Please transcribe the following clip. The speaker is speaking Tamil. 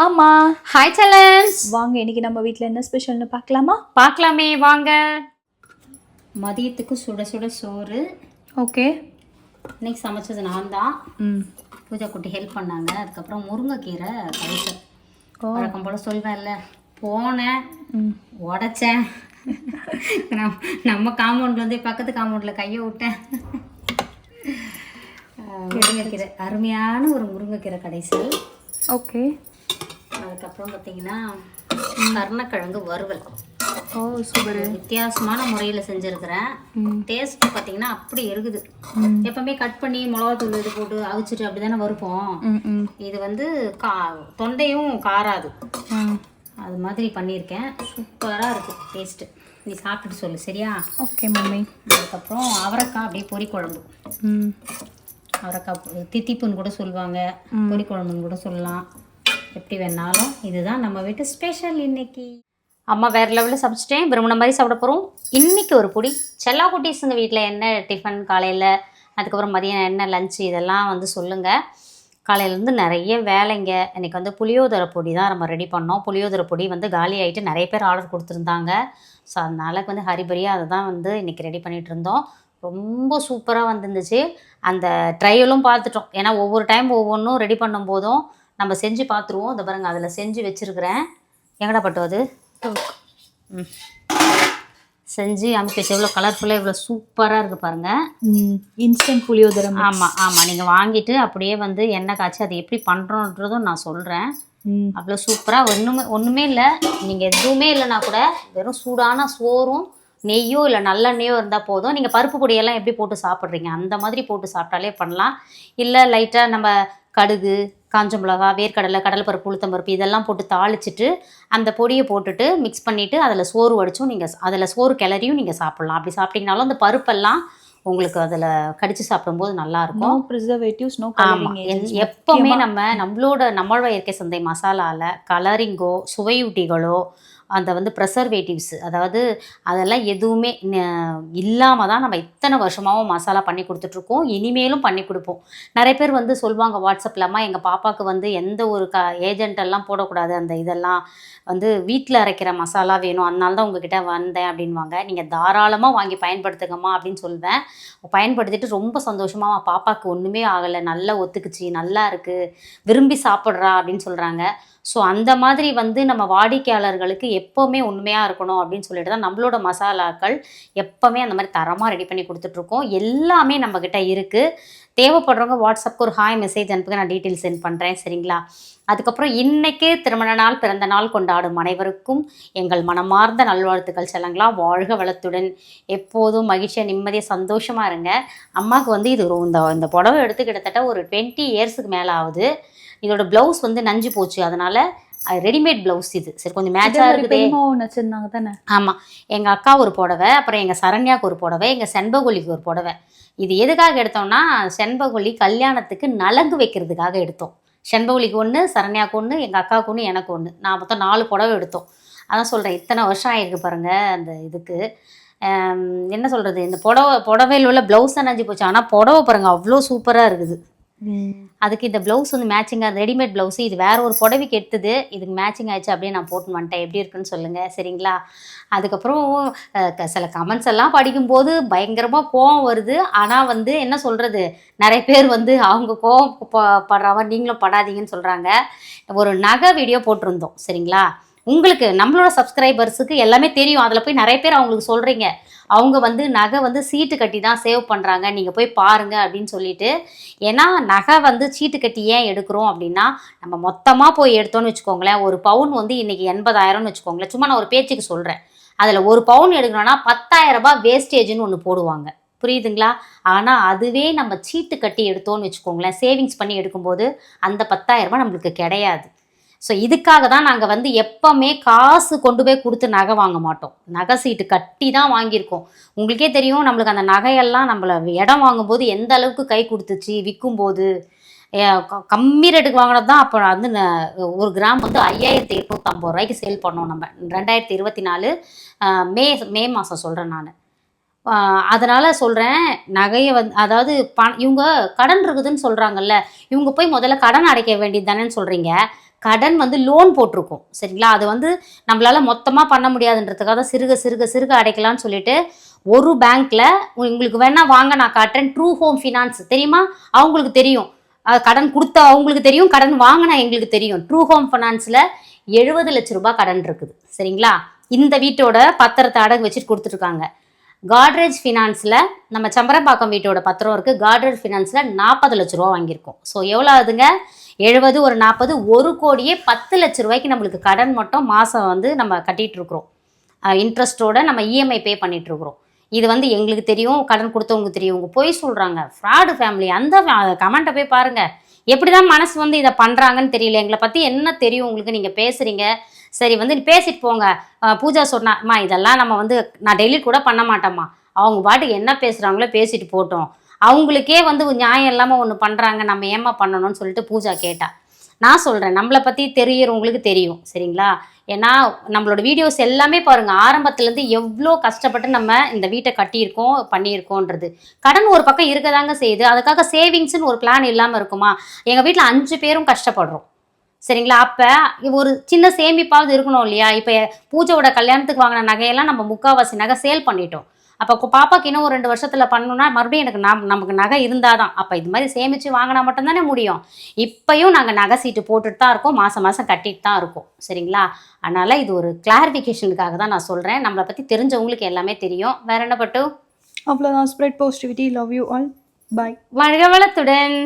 ஆமா. ஹாய் செல்லன்ஸ். வாங்க இன்னைக்கு நம்ம வீட்டில் என்ன ஸ்பெஷல்னு பார்க்கலாமா? பார்க்கலாமே வாங்க. மதியத்துக்கு சுட சுட சோறு. ஓகே. இன்னைக்கு சமைச்சது நான் தான். பூஜா குட்டி ஹெல்ப் பண்ணாங்க. அதுக்கப்புறம் முருங்கைக்கீரை கழிச்சல். வழக்கம் போல் சொல்வேன்ல, போனேன் உடச்சேன், நம்ம காம்பவுண்ட்லேருந்து பக்கத்து காம்பவுண்டில் கையை விட்டேன். முருங்கைக்கீரை அருமையான ஒரு முருங்கைக்கீரை கடைசல். ஓகே. அதுக்கப்புறம் பார்த்தீங்கன்னா கருணக்கிழங்கு வறுவல். ஓ சூப்பர். வித்தியாசமான முறையில் செஞ்சுருக்கிறேன். டேஸ்ட்டு பார்த்தீங்கன்னா அப்படி இருக்குது. எப்பவுமே கட் பண்ணி மிளகாத்தூள் இது போட்டு அவிச்சிட்டு அப்படி தானே வறுப்போம். இது வந்து தொண்டையும் காராது, அது மாதிரி பண்ணியிருக்கேன். சூப்பராக இருக்குது டேஸ்ட்டு. நீ சாப்பிட்டுட்டு சொல்லு சரியா? Okay mummy. அதுக்கப்புறம் அவரைக்காய் அப்படியே பொரி குழம்பு. அவரைக்காய் தித்திப்புன்னு கூட சொல்லுவாங்க, பொரி குழம்புன்னு கூட சொல்லலாம், எப்படி வேணாலும். இதுதான் நம்ம வீட்டு ஸ்பெஷல் இன்னைக்கு. அம்மா வேறு லெவலில் சமைச்சிட்டேன். விரும்பின மாதிரி சாப்பிட போகிறோம். இன்றைக்கி ஒரு பொடி செல்லா குட்டீஸுங்க வீட்டில் என்ன டிஃபன் காலையில், அதுக்கப்புறம் மதியம் என்ன லஞ்சு, இதெல்லாம் வந்து சொல்லுங்கள். காலையிலேருந்து நிறைய வேலைங்க. இன்றைக்கி வந்து புளியோதரை பொடி தான் நம்ம ரெடி பண்ணோம். புளியோதரை பொடி வந்து காலி ஆகிட்டு நிறைய பேர் ஆர்டர் கொடுத்துருந்தாங்க. ஸோ அதனால் வந்து ஹரிபரியாக அதை தான் வந்து இன்றைக்கி ரெடி பண்ணிகிட்டு இருந்தோம். ரொம்ப சூப்பராக வந்துருந்துச்சு. அந்த ட்ரையலும் பார்த்துட்டோம். ஏன்னா ஒவ்வொரு டைம் ஒவ்வொன்றும் ரெடி பண்ணும் போதும் நம்ம செஞ்சு பார்த்துருவோம். இந்த பாருங்க, அதில் செஞ்சு வச்சுருக்கிறேன். எங்கடா பட்டு அது செஞ்சு அமைக்க வச்சு எவ்வளோ கலர்ஃபுல்லாக எவ்வளோ சூப்பராக இருக்குது பாருங்கள். இன்ஸ்டன்ட் புளியோதரை. ஆமாம் ஆமாம், நீங்கள் வாங்கிட்டு அப்படியே வந்து எண்ணெய் காய்ச்சி அதை எப்படி பண்ணுறோன்றதும் நான் சொல்கிறேன். அவ்வளோ சூப்பராக ஒன்றுமே இல்லை. நீங்கள் எதுவுமே இல்லைன்னா கூட வெறும் சூடான சோறும் நெய்யோ இல்லை நல்லெண்ணெயோ இருந்தால் போதும். நீங்கள் பருப்பு பொடியெல்லாம் எப்படி போட்டு சாப்பிட்றீங்க அந்த மாதிரி போட்டு சாப்பிட்டாலே பண்ணலாம். இல்லை லைட்டாக நம்ம கடுகு, காஞ்ச மிளகா, வேர்க்கடலை, கடலைப்பருப்பு, உளுத்தம்பருப்பு இதெல்லாம் போட்டு தாளிச்சிட்டு அந்த பொடியை போட்டுட்டு மிக்ஸ் பண்ணிவிட்டு அதில் சோறு வடிச்சும் நீங்கள் அதில் சோறு கிளறியும் நீங்கள் சாப்பிட்லாம். அப்படி சாப்பிட்டிங்கனாலும் அந்த பருப்பெல்லாம் உங்களுக்கு அதில் கடிச்சு சாப்பிடும்போது நல்லாயிருக்கும். Preservatives no. ஆமாம், எப்போவுமே நம்மளோட இயற்கை சந்தை மசாலாவில் கலரிங்கோ சுவையூட்டிகளோ அந்த வந்து ப்ரெசர்வேட்டிவ்ஸு, அதாவது அதெல்லாம் எதுவுமே இல்லாமல் தான் நம்ம இத்தனை வருஷமாகவும் மசாலா பண்ணி கொடுத்துட்ருக்கோம். இனிமேலும் பண்ணி கொடுப்போம். நிறைய பேர் வந்து சொல்லுவாங்க வாட்ஸ்அப்பில், அம்மா எங்கள் பாப்பாவுக்கு வந்து எந்த ஒரு ஏஜென்ட்டெல்லாம் போடக்கூடாது, அந்த இதெல்லாம் வந்து வீட்டில் அரைக்கிற மசாலா வேணும், அதனால தான் உங்ககிட்ட வந்தேன் அப்படின்வாங்க. நீங்கள் தாராளமாக வாங்கி பயன்படுத்துங்கம்மா அப்படின்னு சொல்வேன். பயன்படுத்திட்டு ரொம்ப சந்தோஷமாக பாப்பாவுக்கு ஒன்றுமே ஆகலை, நல்லா ஒத்துக்குச்சு, நல்லா இருக்குது, விரும்பி சாப்பிட்றா அப்படின்னு சொல்கிறாங்க. ஸோ அந்த மாதிரி வந்து நம்ம வாடிக்கையாளர்களுக்கு எப்போவுமே உண்மையாக இருக்கணும் அப்படின்னு சொல்லிட்டு தான் நம்மளோட மசாலாக்கள் எப்போவுமே அந்த மாதிரி தரமாக ரெடி பண்ணி கொடுத்துட்ருக்கோம். எல்லாமே நம்மக்கிட்ட இருக்குது. தேவைப்படுறவங்க வாட்ஸ்அப்புக்கு ஒரு ஹாய் மெசேஜ் அனுப்புங்க, நான் டீட்டெயில் சென்ட் பண்ணுறேன் சரிங்களா? அதுக்கப்புறம் இன்றைக்கே திருமண நாள் பிறந்த நாள் கொண்டாடும் அனைவருக்கும் எங்கள் மனமார்ந்த நல்வாழ்த்துக்கள் செல்லங்களா. வாழ்க வளத்துடன் எப்போதும் மகிழ்ச்சியாக நிம்மதியாக சந்தோஷமாக இருங்க. அம்மாவுக்கு வந்து இது இந்த புடவை எடுத்து கிட்டத்தட்ட ஒரு 20 இயர்ஸுக்கு மேலே ஆகுது. இதோட ப்ளவுஸ் வந்து நஞ்சு போச்சு, அதனால் ரெடிமேட் ப்ளவுஸ் இது. சரி கொஞ்சம் மேட்சாக இருக்குது தானே. ஆமாம், எங்கள் அக்கா ஒரு புடவை, அப்புறம் எங்கள் சரண்யாவுக்கு ஒரு புடவை, எங்கள் செண்பகொல்லிக்கு ஒரு புடவை. இது எதுக்காக எடுத்தோம்னா செண்பகொல்லி கல்யாணத்துக்கு நலங்கு வைக்கிறதுக்காக எடுத்தோம். செண்பகொல்லிக்கு ஒன்று, சரண்யாவுக்கு ஒன்று, எங்கள் அக்காவுக்கு ஒன்று, எனக்கு ஒன்று. நான் மொத்தம் 4 புடவை எடுத்தோம். அதான் சொல்கிறேன், இத்தனை வருஷம் ஆகிருக்கு பாருங்கள் அந்த இதுக்கு. என்ன சொல்கிறது, இந்த புடவையில் உள்ள ப்ளவுஸ் தான் நஞ்சு போச்சு. ஆனால் புடவை பாருங்கள் அவ்வளோ சூப்பராக இருக்குது. அதுக்கு இந்த ப்ளவுஸ் வந்து மேட்சிங்காக ரெடிமேட் ப்ளவுஸு. இது வேறு ஒரு புடவைக்கு எடுத்தது, இதுக்கு மேட்சிங் ஆகிடுச்சு அப்படியே நான் போட்டு வந்துட்டேன். எப்படி இருக்குன்னு சொல்லுங்கள் சரிங்களா? அதுக்கப்புறம் சில கமெண்ட்ஸ் எல்லாம் படிக்கும்போது பயங்கரமாக கோவம் வருது. ஆனால் வந்து என்ன சொல்கிறது, நிறைய பேர் வந்து அவங்க கோவம் படுறவங்க நீங்களும் படாதீங்கன்னு சொல்கிறாங்க. ஒரு நகை வீடியோ போட்டிருந்தோம் சரிங்களா? உங்களுக்கு நம்மளோட சப்ஸ்கிரைபர்ஸுக்கு எல்லாமே தெரியும். அதில் போய் நிறைய பேர் அவங்களுக்கு சொல்கிறீங்க, அவங்க வந்து நகை வந்து சீட்டு கட்டி தான் சேவ் பண்ணுறாங்க, நீங்கள் போய் பாருங்கள் அப்படின்னு சொல்லிட்டு. ஏன்னா நகை வந்து சீட்டு கட்டி ஏன் எடுக்கிறோம் அப்படின்னா, நம்ம மொத்தமாக போய் எடுத்தோன்னு வச்சுக்கோங்களேன், ஒரு பவுன் வந்து இன்றைக்கி 80,000ன்னு வச்சுக்கோங்களேன், சும்மா நான் ஒரு பேச்சுக்கு சொல்கிறேன். அதில் ஒரு பவுன் எடுக்கணும்னா 10,000 ரூபாய் வேஸ்டேஜ்னு ஒன்று போடுவாங்க, புரியுதுங்களா? ஆனால் அதுவே நம்ம சீட்டு கட்டி எடுத்தோன்னு வச்சுக்கோங்களேன், சேவிங்ஸ் பண்ணி எடுக்கும்போது அந்த 10,000 ரூபாய் நம்மளுக்கு கிடையாது. ஸோ இதுக்காக தான் நாங்கள் வந்து எப்போவுமே காசு கொண்டு போய் கொடுத்து நகை வாங்க மாட்டோம். நகை சீட்டு கட்டி தான் வாங்கியிருக்கோம். உங்களுக்கே தெரியும் நம்மளுக்கு அந்த நகையெல்லாம் நம்மளை இடம் வாங்கும்போது எந்த அளவுக்கு கை கொடுத்துச்சு. விற்கும்போது கம்மி ரேட்டுக்கு வாங்கினது தான். அப்போ வந்து ஒரு கிராம் வந்து 5,850 ரூபாய்க்கு சேல் பண்ணோம் நம்ம 2024 மே மாதம் சொல்கிறேன் நான். அதனால் சொல்கிறேன், நகையை வந்து அதாவது இவங்க கடன் இருக்குதுன்னு சொல்கிறாங்கல்ல, இவங்க போய் முதல்ல கடன் அடைக்க வேண்டியது தானேன்னு சொல்கிறீங்க. கடன் வந்து லோன் போட்டிருக்கோம் சரிங்களா. அது வந்து நம்மளால மொத்தமாக பண்ண முடியாதுன்றதுக்காக தான் சிறுக சிறுக சிறுக அடைக்கலாம்னு சொல்லிட்டு ஒரு பேங்க்ல உங்களுக்கு வேணா வாங்க நான் காட்டுறேன். ட்ரூ ஹோம் ஃபினான்ஸ் தெரியுமா, அவங்களுக்கு தெரியும். கடன் கொடுத்த அவங்களுக்கு தெரியும், கடன் வாங்கினா எங்களுக்கு தெரியும். ட்ரூ ஹோம் ஃபினான்ஸில் 70 லட்ச ரூபாய் கடன் இருக்குது சரிங்களா. இந்த வீட்டோட பத்திரத்தை அடகு வச்சுட்டு கொடுத்துருக்காங்க. காட்ரேஜ் ஃபினான்ஸில் நம்ம சம்பரம்பாக்கம் வீட்டோட பத்திரம் இருக்குது. காட்ரேஜ் ஃபினான்ஸில் 40 லட்ச ரூபா வாங்கியிருக்கோம். ஸோ எவ்வளோ ஆகுதுங்க, 70 ஒரு 40 1,00,00,000 லட்ச ரூபாய்க்கு நம்மளுக்கு கடன் மட்டும் மாதம் வந்து நம்ம கட்டிகிட்டு இருக்கிறோம். இன்ட்ரெஸ்ட்டோட நம்ம இஎம்ஐ பே பண்ணிட்டு இருக்கிறோம். இது வந்து எங்களுக்கு தெரியும், கடன் கொடுத்தவங்களுக்கு தெரியும். இவங்க போய் சொல்கிறாங்க, ஃப்ராடு ஃபேமிலி. அந்த கமெண்ட்டை போய் பாருங்கள், எப்படி தான் மனசு வந்து இதை பண்ணுறாங்கன்னு தெரியல. எங்களை பற்றி என்ன தெரியும் உங்களுக்கு, நீங்கள் பேசுகிறீங்க சரி வந்து பேசிட்டு போங்க. பூஜா சொன்னாம்மா இதெல்லாம் நம்ம வந்து நான் டெலிட் கூட பண்ண மாட்டேம்மா, அவங்க பாட்டுக்கு என்ன பேசுகிறாங்களோ பேசிட்டு போட்டோம், அவங்களுக்கே வந்து நியாயம் இல்லாமல் ஒன்று பண்ணுறாங்க, நம்ம ஏமா பண்ணணும்னு சொல்லிட்டு பூஜா கேட்டா. நான் சொல்கிறேன், நம்மளை பற்றி தெரியுறவங்களுக்கு தெரியும் சரிங்களா. ஏன்னா நம்மளோட வீடியோஸ் எல்லாமே பாருங்கள், ஆரம்பத்துலேருந்து எவ்வளோ கஷ்டப்பட்டு நம்ம இந்த வீட்டை கட்டியிருக்கோம் பண்ணியிருக்கோன்றது. கடன் ஒரு பக்கம் இருக்க தாங்க செய்யுது, அதுக்காக சேவிங்ஸ்னு ஒரு பிளான் இல்லாமல் இருக்குமா. எங்கள் வீட்டில் 5 பேரும் கஷ்டப்படுறோம் சரிங்களா. அப்போ ஒரு சின்ன சேமிப்பாவது இருக்கணும் இல்லையா. இப்போ பூஜையோட கல்யாணத்துக்கு வாங்கின நகையெல்லாம் நம்ம முக்கால்வாசி நகை சேல் பண்ணிட்டோம். அப்போ பாப்பாக்கு இன்னும் ஒரு 2 வருஷத்தில் பண்ணணும்னா மறுபடியும் எனக்கு நமக்கு நகை இருந்தால் தான். அப்போ இது மாதிரி சேமித்து வாங்கினா மட்டும்தானே முடியும். இப்போயும் நாங்கள் நகை சீட்டு போட்டுட்டு தான் இருக்கோம், மாதம் மாதம் கட்டிட்டு தான் இருக்கோம் சரிங்களா. அதனால் இது ஒரு கிளாரிஃபிகேஷனுக்காக தான் நான் சொல்கிறேன். நம்மளை பற்றி தெரிஞ்சவங்களுக்கு எல்லாமே தெரியும். வேற என்ன பட்டு அவ்வளோதான். Spread positivity. Love you all. Bye. வாழ்க வளத்துடன்.